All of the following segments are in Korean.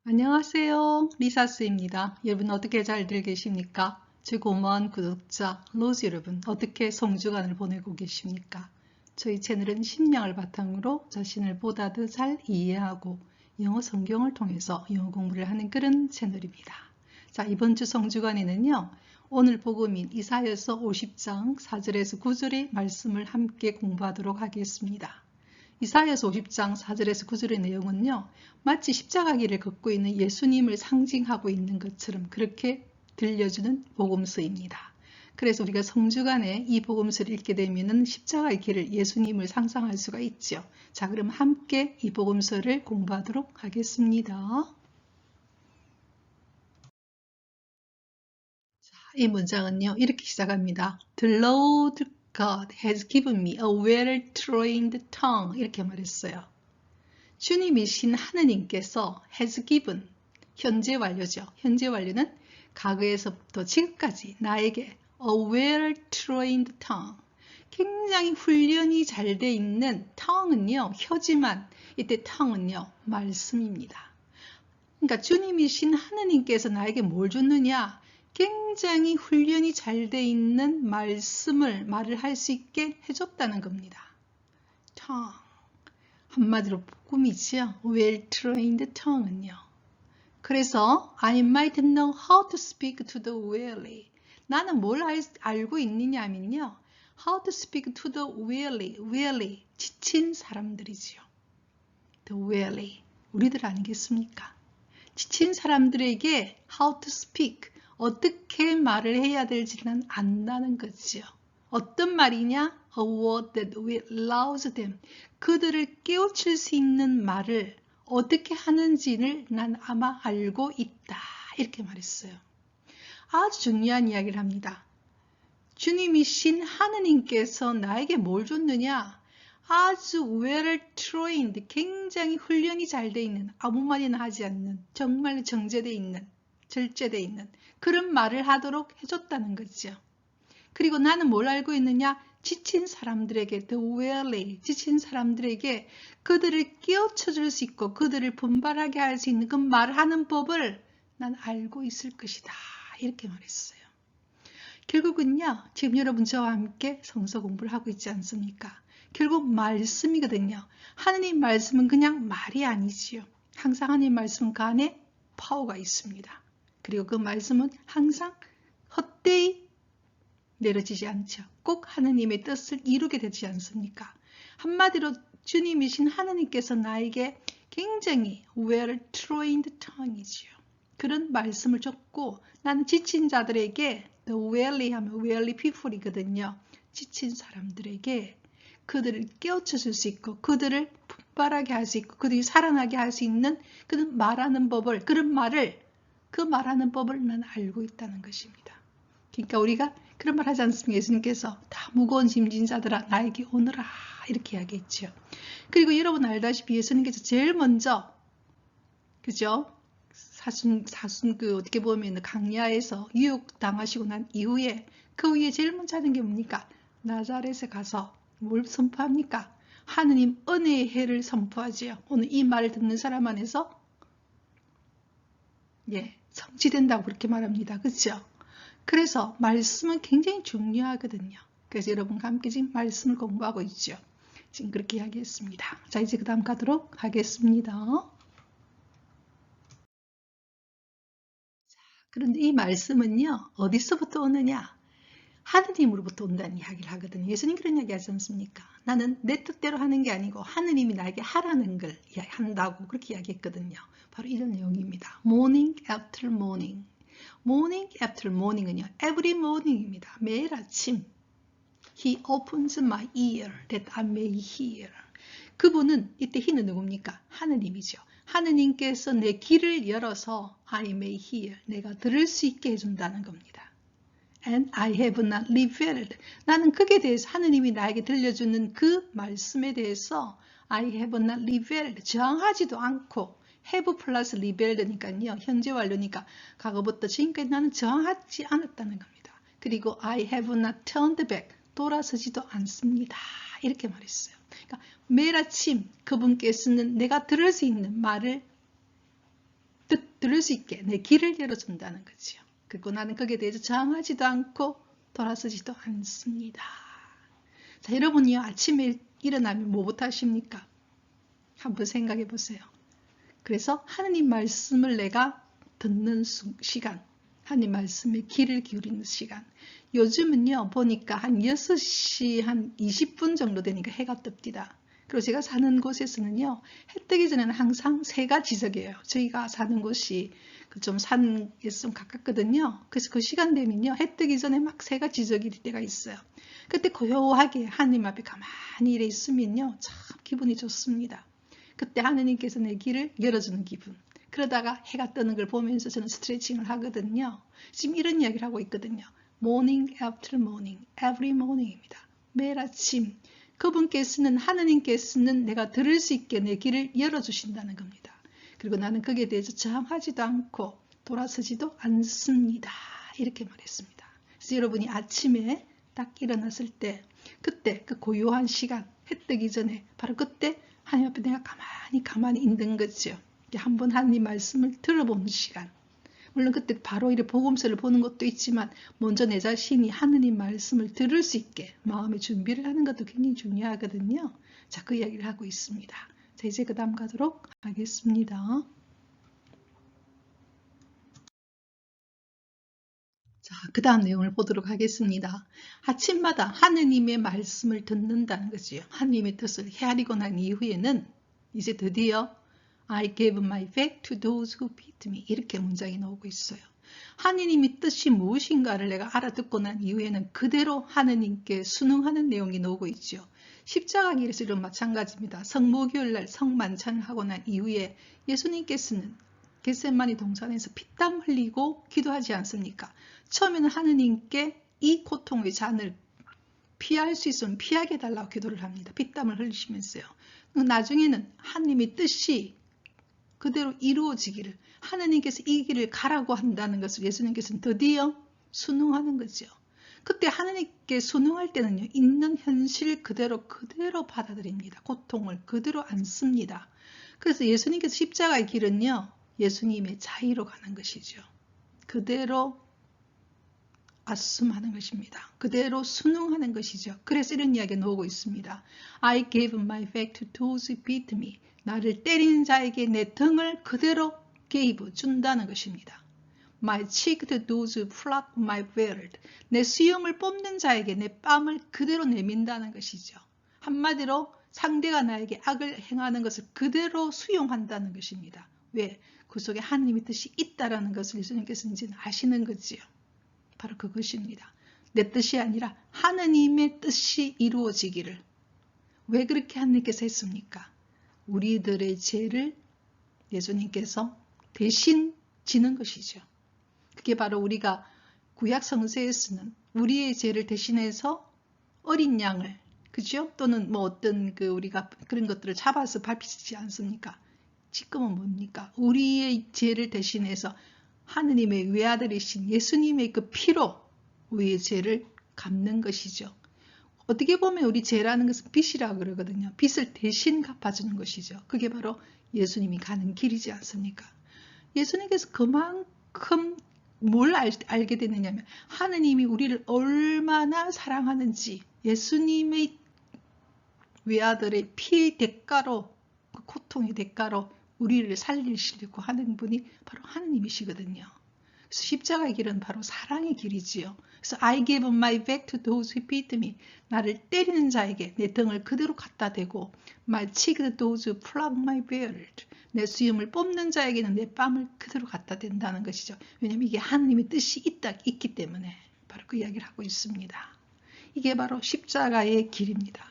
안녕하세요. 리사스입니다. 여러분 어떻게 잘들 계십니까? 제 고마운 구독자 로즈 여러분 어떻게 성주간을 보내고 계십니까? 저희 채널은 심령을 바탕으로 자신을 보다 더 잘 이해하고 영어 성경을 통해서 영어 공부를 하는 그런 채널입니다. 자, 이번 주 성주간에는요. 오늘 복음인 이사야서 50장 4절에서 9절의 말씀을 함께 공부하도록 하겠습니다. 이사야서 50장 4절에서 9절의 내용은요. 마치 십자가 길을 걷고 있는 예수님을 상징하고 있는 것처럼 그렇게 들려주는 복음서입니다. 그래서 우리가 성주간에 이 복음서를 읽게 되면 십자가의 길을 예수님을 상상할 수가 있죠. 자, 그럼 함께 이 복음서를 공부하도록 하겠습니다. 이 문장은요. 이렇게 시작합니다. The Lord God has given me a well-trained tongue. 이렇게 말했어요. 주님이신 하느님께서 has given, 현재 완료죠. 현재 완료는 과거에서부터 지금까지 나에게 a well-trained tongue, 굉장히 훈련이 잘 돼 있는 tongue은요. 혀지만 이때 tongue은요. 말씀입니다. 그러니까 주님이신 하느님께서 나에게 뭘 줬느냐? 굉장히 훈련이 잘 돼 있는 말을 할 수 있게 해줬다는 겁니다. tongue. 한마디로 복음이지요. well-trained tongue은요. 그래서 I might know how to speak to the weary. 나는 뭘 알고 있느냐면요. How to speak to the weary. weary, 지친 사람들이지요. The weary, 우리들 아니겠습니까? 지친 사람들에게 how to speak, 어떻게 말을 해야 될지는 안다는 거지요. 어떤 말이냐? A word that will rouse them. 그들을 깨우칠 수 있는 말을 어떻게 하는지를 난 아마 알고 있다. 이렇게 말했어요. 아주 중요한 이야기를 합니다. 주님이신 하느님께서 나에게 뭘 줬느냐? 아주 well-trained, 굉장히 훈련이 잘 돼 있는, 아무 말이나 하지 않는, 정말 정제돼 있는, 절제돼 있는 그런 말을 하도록 해줬다는 거죠. 그리고 나는 뭘 알고 있느냐? 지친 사람들에게, the weary, 지친 사람들에게 그들을 깨우쳐줄 수 있고 그들을 분발하게 할 수 있는 그 말하는 법을 난 알고 있을 것이다. 이렇게 말했어요. 결국은요. 지금 여러분 저와 함께 성서 공부를 하고 있지 않습니까? 결국 말씀이거든요. 하느님 말씀은 그냥 말이 아니지요. 항상 하느님 말씀 그 안에 파워가 있습니다. 그리고 그 말씀은 항상 헛되이 내려지지 않죠. 꼭 하느님의 뜻을 이루게 되지 않습니까? 한마디로 주님이신 하느님께서 나에게 굉장히 well-trained tongue이지요. 그런 말씀을 줬고 나는 지친 자들에게 the weary 하면 weary people이거든요. 지친 사람들에게 그들을 깨우쳐 줄 수 있고 그들을 분발하게 할 수 있고 그들이 살아나게 할 수 있는 그런 말하는 법을 그런 말을 그 말하는 법을 난 알고 있다는 것입니다. 그러니까 우리가 그런 말 하지 않습니까? 예수님께서 다 무거운 짐진 자들아 나에게 오너라 이렇게 이야기했죠. 그리고 여러분 알다시피 예수님께서 제일 먼저 그죠? 사순 그 어떻게 보면 강야에서 유혹 당하시고 난 이후에 그 위에 제일 먼저 하는 게 뭡니까? 나자렛에 가서 뭘 선포합니까? 하느님 은혜의 해를 선포하지요. 오늘 이 말을 듣는 사람 안에서 성취된다고 그렇게 말합니다. 그렇죠? 그래서 말씀은 굉장히 중요하거든요. 그래서 여러분과 함께 지금 말씀을 공부하고 있죠. 지금 그렇게 이야기했습니다. 자, 이제 그 다음 가도록 하겠습니다. 그런데 이 말씀은요. 어디서부터 오느냐? 하느님으로부터 온다는 이야기를 하거든요. 예수님 그런 이야기 하지 않습니까? 나는 내 뜻대로 하는 게 아니고 하느님이 나에게 하라는 걸 한다고 그렇게 이야기했거든요. 바로 이런 내용입니다. Morning after morning. Morning after morning은요. Every morning입니다. 매일 아침. He opens my ear that I may hear. 그분은 이때 he는 누굽니까? 하느님이죠. 하느님께서 내 귀를 열어서 I may hear. 내가 들을 수 있게 해준다는 겁니다. And I have not rebelled. 나는 그게 대해서 하느님이 나에게 들려주는 그 말씀에 대해서 I have not rebelled. 저항하지도 않고 have 플러스 rebelled니까요. 현재 완료니까 과거부터 지금까지 나는 저항하지 않았다는 겁니다. 그리고 I have not turned back. 돌아서지도 않습니다. 이렇게 말했어요. 그러니까 매일 아침 그분께서는 내가 들을 수 있는 말을 들을 수 있게 내 길을 열어준다는 거지요. 그리고 나는 거기에 대해서 저항하지도 않고 돌아서지도 않습니다. 자, 여러분이요, 아침에 일어나면 뭐부터 하십니까? 한번 생각해 보세요. 그래서 하느님 말씀을 내가 듣는 시간, 하느님 말씀에 귀를 기울이는 시간. 요즘은요, 보니까 한 6시 한 20분 정도 되니까 해가 뜹니다. 그리고 제가 사는 곳에서는요, 해 뜨기 전에는 항상 새가 지저귀해요. 저희가 사는 곳이 좀 산에 좀 가깝거든요. 그래서 그 시간 되면요, 해 뜨기 전에 막 새가 지저귀일 때가 있어요. 그때 고요하게 하느님 앞에 가만히 이래 있으면요, 참 기분이 좋습니다. 그때 하느님께서 내 길을 열어주는 기분. 그러다가 해가 뜨는 걸 보면서 저는 스트레칭을 하거든요. 지금 이런 이야기를 하고 있거든요. Morning after morning, every morning입니다. 매일 아침 그분께서는, 하느님께서는 내가 들을 수 있게 내 길을 열어주신다는 겁니다. 그리고 나는 거기에 대해서 저항하지도 않고 돌아서지도 않습니다. 이렇게 말했습니다. 그래서 여러분이 아침에 딱 일어났을 때, 그때 그 고요한 시간, 해 뜨기 전에 바로 그때 하나님 앞에 내가 가만히 있는 거죠. 한번 하나님 말씀을 들어보는 시간. 물론 그때 바로 이렇게 복음서를 보는 것도 있지만 먼저 내 자신이 하느님 말씀을 들을 수 있게 마음의 준비를 하는 것도 굉장히 중요하거든요. 자, 그 이야기를 하고 있습니다. 자, 이제 그 다음 가도록 하겠습니다. 자, 그 다음 내용을 보도록 하겠습니다. 아침마다 하느님의 말씀을 듣는다는 거지요. 하느님의 뜻을 헤아리고 난 이후에는 이제 드디어 I gave my back to those who beat me. 이렇게 문장이 나오고 있어요. 하느님의 뜻이 무엇인가를 내가 알아듣고 난 이후에는 그대로 하느님께 순응하는 내용이 나오고 있죠. 십자가 길에서 이런 마찬가지입니다. 성모교일날 성만찬을 하고 난 이후에 예수님께서는 겟세마니 동산에서 피땀 흘리고 기도하지 않습니까? 처음에는 하느님께 이 고통의 잔을 피할 수 있으면 피하게 해달라고 기도를 합니다. 피땀을 흘리시면서요. 나중에는 하느님의 뜻이 그대로 이루어지기를, 하느님께서 이 길을 가라고 한다는 것을 예수님께서는 드디어 순응하는 거죠. 그때 하느님께 순응할 때는요, 있는 현실 그대로 받아들입니다. 고통을 그대로 안습니다. 그래서 예수님께서 십자가의 길은요, 예수님의 자의로 가는 것이죠. 그대로 아숨하는 것입니다. 그대로 순응하는 것이죠. 그래서 이런 이야기가 나오고 있습니다. I gave my back to those who beat me. 나를 때리는 자에게 내 등을 그대로 gave, 준다는 것입니다. My cheek to those who pluck my beard. 내 수염을 뽑는 자에게 내 뺨을 그대로 내민다는 것이죠. 한마디로 상대가 나에게 악을 행하는 것을 그대로 수용한다는 것입니다. 왜? 그 속에 하나님의 뜻이 있다는 것을 예수님께서는 이제 아시는 거지요. 바로 그것입니다. 내 뜻이 아니라 하느님의 뜻이 이루어지기를. 왜 그렇게 하느님께서 했습니까? 우리들의 죄를 예수님께서 대신 지는 것이죠. 그게 바로 우리가 구약 성서에서는 우리의 죄를 대신해서 어린 양을, 그죠? 또는 뭐 어떤 우리가 그런 것들을 잡아서 밟히지 않습니까? 지금은 뭡니까? 우리의 죄를 대신해서 하느님의 외아들이신 예수님의 그 피로 우리의 죄를 갚는 것이죠. 어떻게 보면 우리 죄라는 것은 빚이라고 그러거든요. 빚을 대신 갚아주는 것이죠. 그게 바로 예수님이 가는 길이지 않습니까? 예수님께서 그만큼 뭘 알게 됐느냐면 하느님이 우리를 얼마나 사랑하는지, 예수님의 외아들의 피의 대가로, 그 고통의 대가로 우리를 살리시려고 하는 분이 바로 하느님이시거든요. 그래서 십자가의 길은 바로 사랑의 길이지요. 그래서 I gave my back to those who beat me. 나를 때리는 자에게 내 등을 그대로 갖다 대고 my cheek to those who pluck my beard. 내 수염을 뽑는 자에게는 내 뺨을 그대로 갖다 댄다는 것이죠. 왜냐하면 이게 하느님의 뜻이 있기 때문에 바로 그 이야기를 하고 있습니다. 이게 바로 십자가의 길입니다.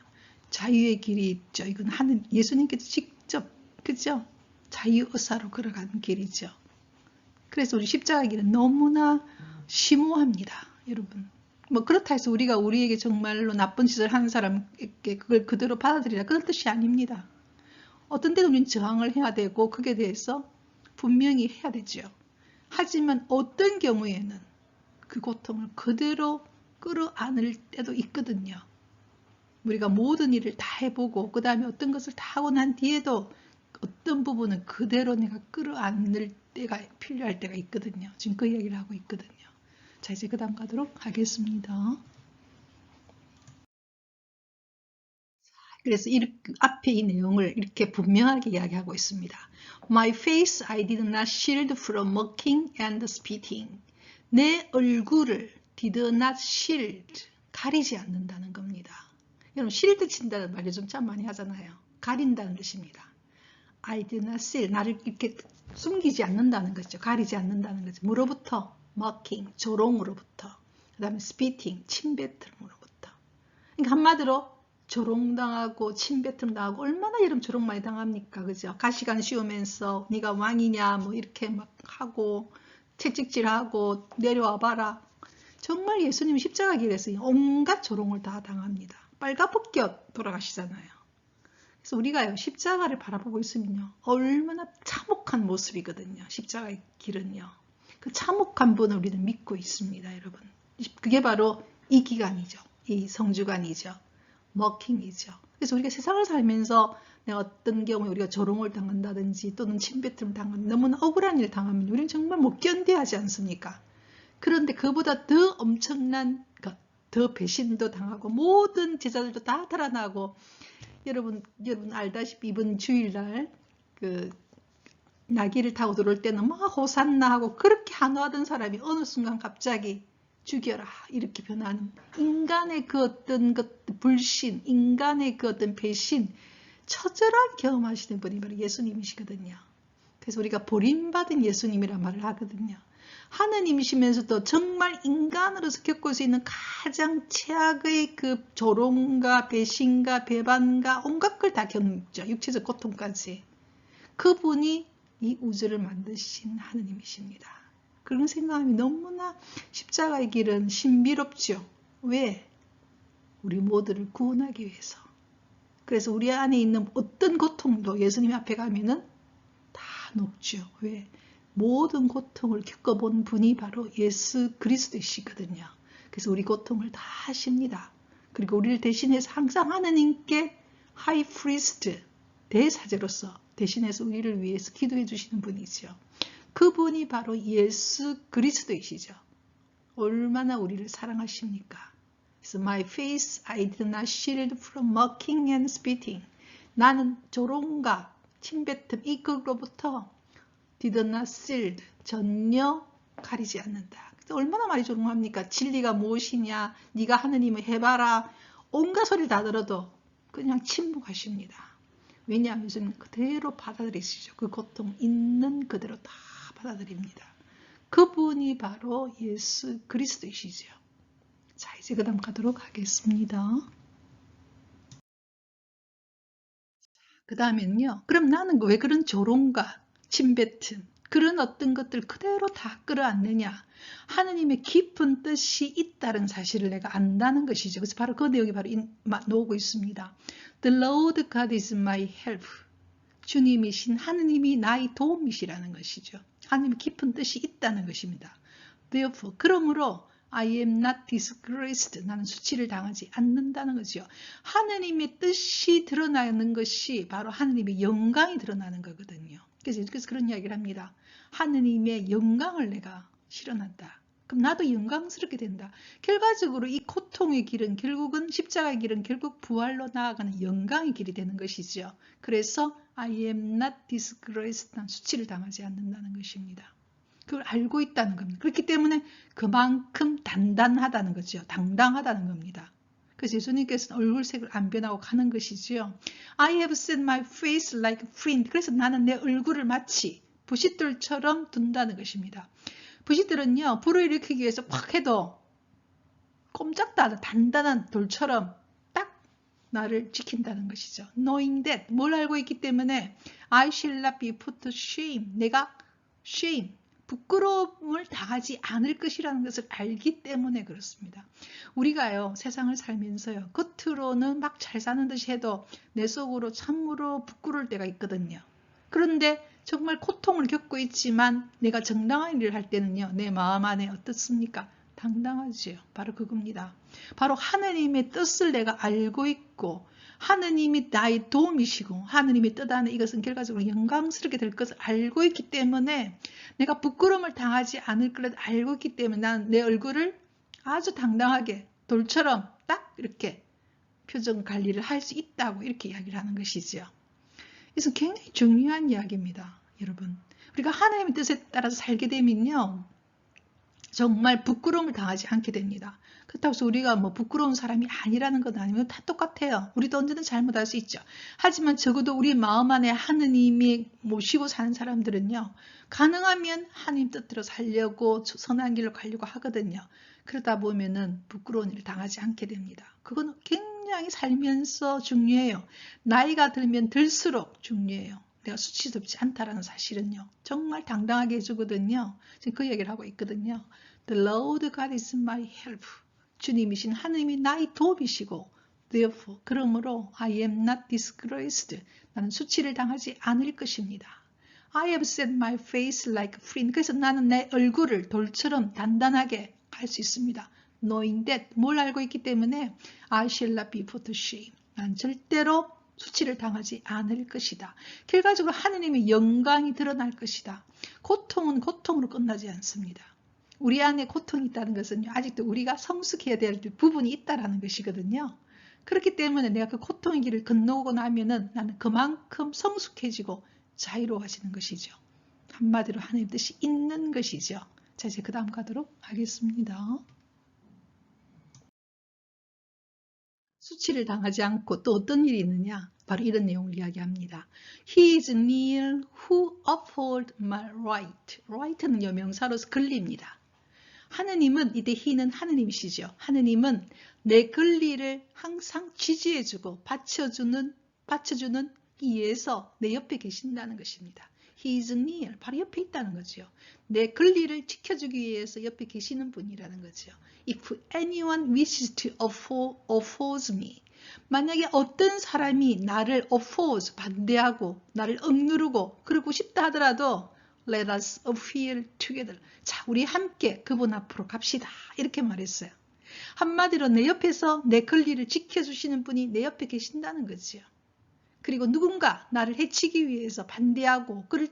자유의 길이 있죠. 이건 예수님께서 직접, 그죠? 자유의사로 걸어가는 길이죠. 그래서 우리 십자가 길은 너무나 심오합니다. 여러분. 뭐 그렇다 해서 우리가 우리에게 정말로 나쁜 짓을 하는 사람에게 그걸 그대로 받아들이라, 그런 뜻이 아닙니다. 어떤 때는 우리는 저항을 해야 되고 그에 대해서 분명히 해야 되죠. 하지만 어떤 경우에는 그 고통을 그대로 끌어안을 때도 있거든요. 우리가 모든 일을 다 해보고 그 다음에 어떤 것을 다 하고 난 뒤에도 어떤 부분은 그대로 내가 끌어안을 때가 필요할 때가 있거든요. 지금 그 이야기를 하고 있거든요. 자, 이제 그 다음 가도록 하겠습니다. 그래서 이렇게 앞에 이 내용을 이렇게 분명하게 이야기하고 있습니다. My face I did not shield from mocking and spitting. 내 얼굴을 did not shield, 가리지 않는다는 겁니다. 여러분, 실드 친다는 말 요즘 참 많이 하잖아요. 가린다는 뜻입니다. I did not shield, 나를 이렇게 숨기지 않는다는 거죠. 가리지 않는다는 거죠. 뭐로부터? mocking, 조롱으로부터. 그 다음에 spitting, 침뱉음으로부터. 그러니까 한마디로 조롱당하고 침뱉음 당하고 얼마나 여러분 조롱 많이 당합니까? 그죠? 가시관 씌우면서 네가 왕이냐 뭐 이렇게 막 하고 채찍질하고 내려와 봐라. 정말 예수님 십자가 길에서 온갖 조롱을 다 당합니다. 빨가벗겨 돌아가시잖아요. 그래서 우리가요 십자가를 바라보고 있으면요 얼마나 참혹한 모습이거든요. 십자가의 길은요. 그 참혹한 분을 우리는 믿고 있습니다, 여러분. 그게 바로 이 기간이죠. 이 성주간이죠. 머킹이죠. 그래서 우리가 세상을 살면서 내가 어떤 경우에 우리가 조롱을 당한다든지 또는 침뱉음을 당하는 너무나 억울한 일을 당하면 우리는 정말 못 견뎌 하지 않습니까? 그런데 그보다 더 엄청난 더 배신도 당하고 모든 제자들도 다 달아나고 여러분 알다시피 이번 주일날 그 나귀를 타고 들어올 때는 막 호산나 하고 그렇게 한호하던 사람이 어느 순간 갑자기 죽여라 이렇게 변하는 인간의 그 어떤 불신, 인간의 그 어떤 배신 처절하게 경험하시는 분이 바로 예수님이시거든요. 그래서 우리가 버림받은 예수님이란 말을 하거든요. 하느님이시면서도 정말 인간으로서 겪을 수 있는 가장 최악의 그 조롱과 배신과 배반과 온갖 걸 다 겪죠. 육체적 고통까지. 그분이 이 우주를 만드신 하느님이십니다. 그런 생각하면 너무나 십자가의 길은 신비롭죠. 왜? 우리 모두를 구원하기 위해서. 그래서 우리 안에 있는 어떤 고통도 예수님 앞에 가면은 다 녹죠. 왜? 모든 고통을 겪어본 분이 바로 예수 그리스도이시거든요. 그래서 우리 고통을 다 하십니다. 그리고 우리를 대신해서 항상 하느님께 하이 프리스트, 대사제로서 대신해서 우리를 위해서 기도해 주시는 분이죠. 그분이 바로 예수 그리스도이시죠. 얼마나 우리를 사랑하십니까? 그래서 my face I did not shield from mocking and spitting. 나는 조롱과 침뱉음 이걸로부터 did not shield, 전혀 가리지 않는다. 얼마나 많이 조롱합니까? 진리가 무엇이냐? 네가 하느님을 해봐라. 온갖 소리를 다 들어도 그냥 침묵하십니다. 왜냐하면 요즘 그대로 받아들이시죠. 그 고통 있는 그대로 다 받아들입니다. 그분이 바로 예수 그리스도이시죠. 자, 이제 그 다음 가도록 하겠습니다. 그 다음에는요. 그럼 나는 왜 그런 조롱과 침뱉음 그런 어떤 것들 그대로 다 끌어안느냐. 하느님의 깊은 뜻이 있다는 사실을 내가 안다는 것이죠. 그래서 바로 그 내용이 바로 나오고 있습니다. The Lord God is my help. 주님이신 하느님이 나의 도움이시라는 것이죠. 하느님의 깊은 뜻이 있다는 것입니다. Therefore, 그러므로 I am not disgraced. 나는 수치를 당하지 않는다는 거죠. 하느님의 뜻이 드러나는 것이 바로 하느님의 영광이 드러나는 거거든요. 그래서 그런 이야기를 합니다. 하느님의 영광을 내가 실현한다. 그럼 나도 영광스럽게 된다. 결과적으로 이 고통의 길은 결국은 십자가의 길은 결국 부활로 나아가는 영광의 길이 되는 것이죠. 그래서 I am not disgraced. 난 수치를 당하지 않는다는 것입니다. 그걸 알고 있다는 겁니다. 그렇기 때문에 그만큼 단단하다는 거죠. 당당하다는 겁니다. 그래서 예수님께서는 얼굴색을 안 변하고 가는 것이지요. I have set my face like flint. 그래서 나는 내 얼굴을 마치 부싯돌처럼 둔다는 것입니다. 부싯돌은요, 불을 일으키기 위해서 팍 해도 꼼짝도 않은 단단한 돌처럼 딱 나를 지킨다는 것이죠. Knowing that, 뭘 알고 있기 때문에 I shall not be put to shame. 내가 shame, 부끄러움을 당하지 않을 것이라는 것을 알기 때문에 그렇습니다. 우리가요 세상을 살면서요 겉으로는 막 잘 사는 듯이 해도 내 속으로 참으로 부끄러울 때가 있거든요. 그런데 정말 고통을 겪고 있지만 내가 정당한 일을 할 때는요 내 마음 안에 어떻습니까? 당당하지요. 바로 그겁니다. 바로 하느님의 뜻을 내가 알고 있고 하느님이 나의 도움이시고 하느님의 뜻 안에 이것은 결과적으로 영광스럽게 될 것을 알고 있기 때문에 내가 부끄러움을 당하지 않을 것을 알고 있기 때문에 난 내 얼굴을 아주 당당하게 돌처럼 딱 이렇게 표정 관리를 할 수 있다고 이렇게 이야기를 하는 것이죠. 그래서 굉장히 중요한 이야기입니다. 여러분, 우리가 하나님의 뜻에 따라서 살게 되면요 정말 부끄러움을 당하지 않게 됩니다. 그렇다고 해서 우리가 뭐 부끄러운 사람이 아니라는 건 아니면 다 똑같아요. 우리도 언제든 잘못할 수 있죠. 하지만 적어도 우리 마음 안에 하느님이 모시고 사는 사람들은요. 가능하면 하나님 뜻대로 살려고 선한 길로 가려고 하거든요. 그러다 보면은 부끄러운 일을 당하지 않게 됩니다. 그건 굉장히 살면서 중요해요. 나이가 들면 들수록 중요해요. 내가 수치스럽지 않다라는 사실은요. 정말 당당하게 해주거든요. 지금 그 얘기를 하고 있거든요. The Lord God is my help. 주님이신 하느님이 나의 도움이시고 Therefore, 그러므로 I am not disgraced. 나는 수치를 당하지 않을 것입니다. I have set my face like flint. 그래서 나는 내 얼굴을 돌처럼 단단하게 할 수 있습니다. Knowing that, 뭘 알고 있기 때문에 I shall not be put to shame. 난 절대로 수치를 당하지 않을 것이다. 결과적으로 하느님의 영광이 드러날 것이다. 고통은 고통으로 끝나지 않습니다. 우리 안에 고통이 있다는 것은 아직도 우리가 성숙해야 될 부분이 있다는 것이거든요. 그렇기 때문에 내가 그 고통의 길을 건너고 나면은 나는 그만큼 성숙해지고 자유로워지는 것이죠. 한마디로 하나님 뜻이 있는 것이죠. 자, 이제 그 다음 가도록 하겠습니다. 수치를 당하지 않고 또 어떤 일이 있느냐? 바로 이런 내용을 이야기합니다. He is near who uphold my right. right는요 명사로서 권리입니다. 하느님은 이때 he는 하느님이시죠. 하느님은 내 권리를 항상 지지해주고 받쳐주는 이에서 내 옆에 계신다는 것입니다. He is near. 바로 옆에 있다는 거죠. 내 권리를 지켜주기 위해서 옆에 계시는 분이라는 거죠. If anyone wishes to oppose me. 만약에 어떤 사람이 나를 oppose, 반대하고 나를 억누르고 그러고 싶다 하더라도 Let us appeal together. 자, 우리 함께 그분 앞으로 갑시다. 이렇게 말했어요. 한마디로 내 옆에서 내 권리를 지켜주시는 분이 내 옆에 계신다는 거죠. 그리고 누군가 나를 해치기 위해서 반대하고 그럴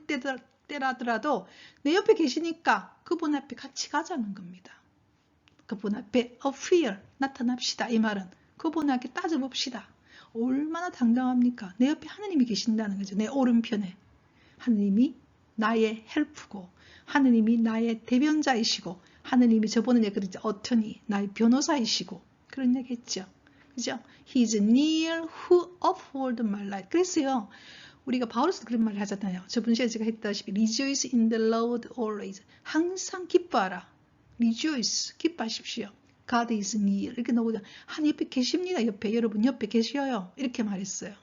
때라더라도 내 옆에 계시니까 그분 앞에 같이 가자는 겁니다. 그분 앞에 appear, 나타납시다. 이 말은 그분 앞에 따져봅시다. 얼마나 당당합니까? 내 옆에 하느님이 계신다는 거죠. 내 오른편에. 하느님이 나의 헬프고 하느님이 나의 대변자이시고 하느님이 저번에 그랬죠. 어터니 나의 변호사이시고 그런 얘기 했죠. 그죠? He is near who uphold my life. 그래서요. 우리가 바울에서 그런 말을 하잖아요. 저번 시간에 제가 했다시피 Rejoice in the Lord always. 항상 기뻐하라. Rejoice. 기뻐하십시오. God is near. 이렇게 나오죠. 하나님 옆에 계십니다. 옆에. 여러분 옆에 계셔요. 이렇게 말했어요.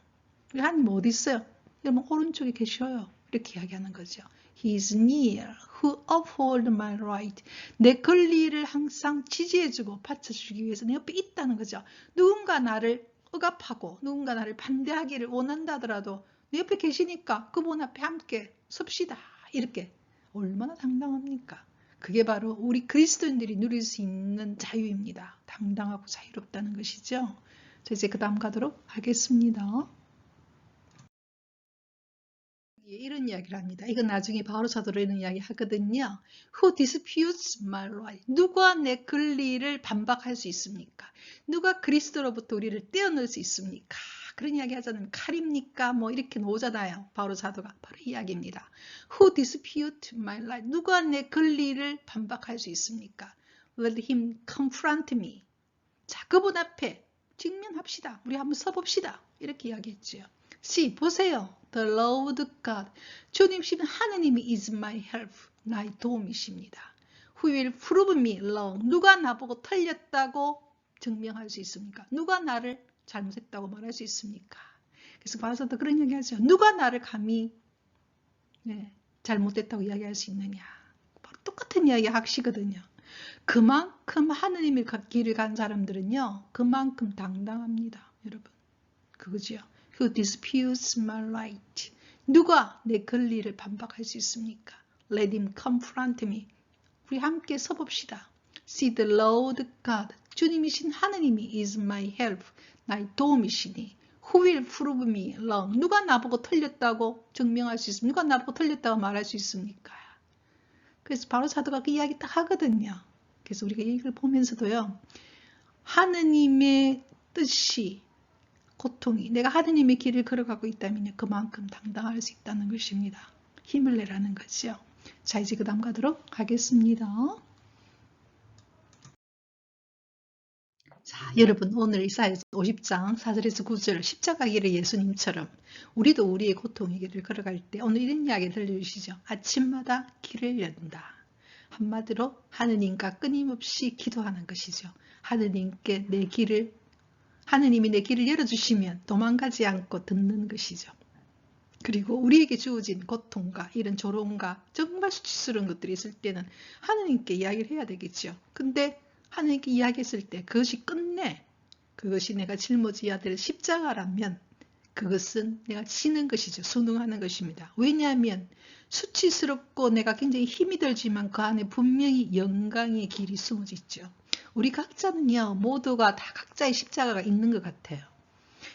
하나님 어디 있어요? 여러분 오른쪽에 계셔요. 이렇게 이야기하는 거죠. He is near who uphold my right. 내 권리를 항상 지지해주고 받쳐주기 위해서 내 옆에 있다는 거죠. 누군가 나를 억압하고 누군가 나를 반대하기를 원한다 하더라도 내 옆에 계시니까 그분 앞에 함께 섭시다. 이렇게 얼마나 당당합니까? 그게 바로 우리 그리스도인들이 누릴 수 있는 자유입니다. 당당하고 자유롭다는 것이죠. 자, 이제 그 다음 가도록 하겠습니다. 이런 이야기를 합니다. 이건 나중에 바로 사도로 이런 이야기 하거든요. Who disputes my right? 누가 내 권리를 반박할 수 있습니까? 누가 그리스도로부터 우리를 떼어낼 수 있습니까? 그런 이야기 하자면 칼입니까? 뭐 이렇게 나오잖아요. 바로 사도가 바로 이 이야기입니다. Who disputes my right? 누가 내 권리를 반박할 수 있습니까? Let him confront me. 자, 그분 앞에 직면합시다. 우리 한번 서봅시다. 이렇게 이야기했죠. See, 보세요. The Lord God. 주님이신 하느님이 is my help. 나의 도움이십니다. Who will prove me wrong. 누가 나보고 틀렸다고 증명할 수 있습니까? 누가 나를 잘못했다고 말할 수 있습니까? 그래서 바울사도 그런 이야기 하죠. 누가 나를 감히 잘못됐다고 이야기할 수 있느냐. 바로 똑같은 이야기 하시거든요. 그만큼 하느님의 길을 간 사람들은요. 그만큼 당당합니다. 여러분. 그거죠. Who disputes my right. 누가 내 권리를 반박할 수 있습니까? Let him confront me. 우리 함께 서봅시다. See the Lord God. 주님이신 하느님이 is my help. 나의 도움이시니. Who will prove me wrong? 누가 나보고 틀렸다고 증명할 수 있습니까? 누가 나보고 틀렸다고 말할 수 있습니까? 그래서 바로 사도가 그 이야기 딱 하거든요. 그래서 우리가 이걸 보면서도요. 하느님의 뜻이 고통이 내가 하느님의 길을 걸어가고 있다면 그만큼 당당할 수 있다는 것입니다. 힘을 내라는 거죠. 자, 이제 그 다음 가도록 하겠습니다. 자, 여러분 오늘 이사야서 50장 4절에서 9절 십자가 길의 예수님처럼 우리도 우리의 고통의 길을 걸어갈 때 오늘 이런 이야기 들려주시죠. 아침마다 길을 연다. 한마디로 하느님과 끊임없이 기도하는 것이죠. 하느님께 내 길을 하느님이 내 길을 열어주시면 도망가지 않고 듣는 것이죠. 그리고 우리에게 주어진 고통과 이런 조롱과 정말 수치스러운 것들이 있을 때는 하느님께 이야기를 해야 되겠죠. 근데 하느님께 이야기했을 때 그것이 끝내 그것이 내가 짊어져야 될 십자가라면 그것은 내가 지는 것이죠. 순응하는 것입니다. 왜냐하면 수치스럽고 내가 굉장히 힘이 들지만 그 안에 분명히 영광의 길이 숨어져 있죠. 우리 각자는요. 모두가 다 각자의 십자가가 있는 것 같아요.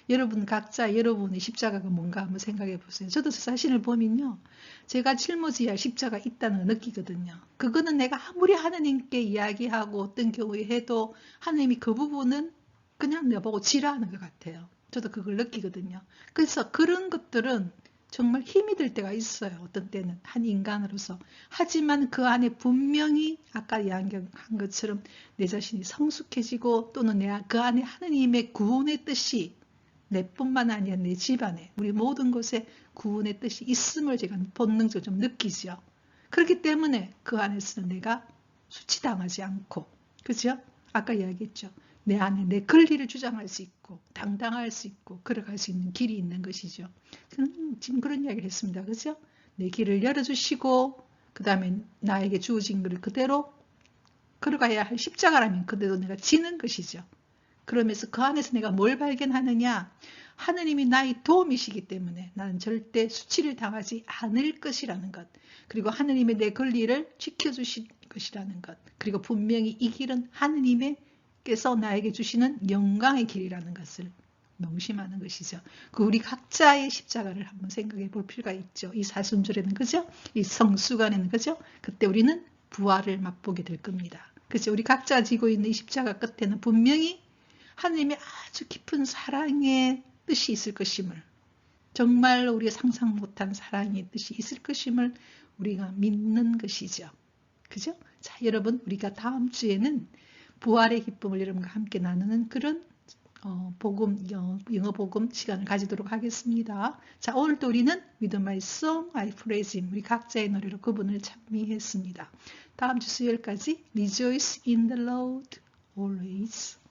여러분 각자 여러분의 십자가가 뭔가 한번 생각해 보세요. 저도 제 자신을 보면요. 제가 짊어져야 할 십자가 있다는 걸 느끼거든요. 그거는 내가 아무리 하느님께 이야기하고 어떤 경우에 해도 하느님이 그 부분은 그냥 내보고 지랄하는 것 같아요. 저도 그걸 느끼거든요. 그래서 그런 것들은 정말 힘이 들 때가 있어요. 어떤 때는 한 인간으로서. 하지만 그 안에 분명히 아까 이야기한 것처럼 내 자신이 성숙해지고 또는 내가 그 안에 하느님의 구원의 뜻이 내뿐만 아니라 내 집안에 우리 모든 곳에 구원의 뜻이 있음을 제가 본능적으로 좀 느끼죠. 그렇기 때문에 그 안에서는 내가 수치당하지 않고 그죠? 아까 이야기했죠. 내 안에 내 권리를 주장할 수 있고 당당할 수 있고 걸어갈 수 있는 길이 있는 것이죠. 지금 그런 이야기를 했습니다. 그죠? 내 길을 열어주시고 그 다음에 나에게 주어진 것을 그대로 걸어가야 할 십자가라면 그대로 내가 지는 것이죠. 그러면서 그 안에서 내가 뭘 발견하느냐? 하느님이 나의 도움이시기 때문에 나는 절대 수치를 당하지 않을 것이라는 것. 그리고 하느님의 내 권리를 지켜주실 것이라는 것. 그리고 분명히 이 길은 하느님께서 나에게 주시는 영광의 길이라는 것을 명심하는 것이죠. 그 우리 각자의 십자가를 한번 생각해 볼 필요가 있죠. 이 사순절에는 그죠? 이 성수간에는 그죠? 그때 우리는 부활을 맛보게 될 겁니다. 그죠? 우리 각자 지고 있는 이 십자가 끝에는 분명히 하느님의 아주 깊은 사랑의 뜻이 있을 것임을 정말 우리가 상상 못한 사랑의 뜻이 있을 것임을 우리가 믿는 것이죠. 그죠? 자, 여러분 우리가 다음 주에는 부활의 기쁨을 여러분과 함께 나누는 그런 복음, 영어 복음 시간을 가지도록 하겠습니다. 자, 오늘도 우리는 With My Song I Praise Him 우리 각자의 노래로 그분을 찬미했습니다. 다음 주 수요일까지 Rejoice in the Lord always.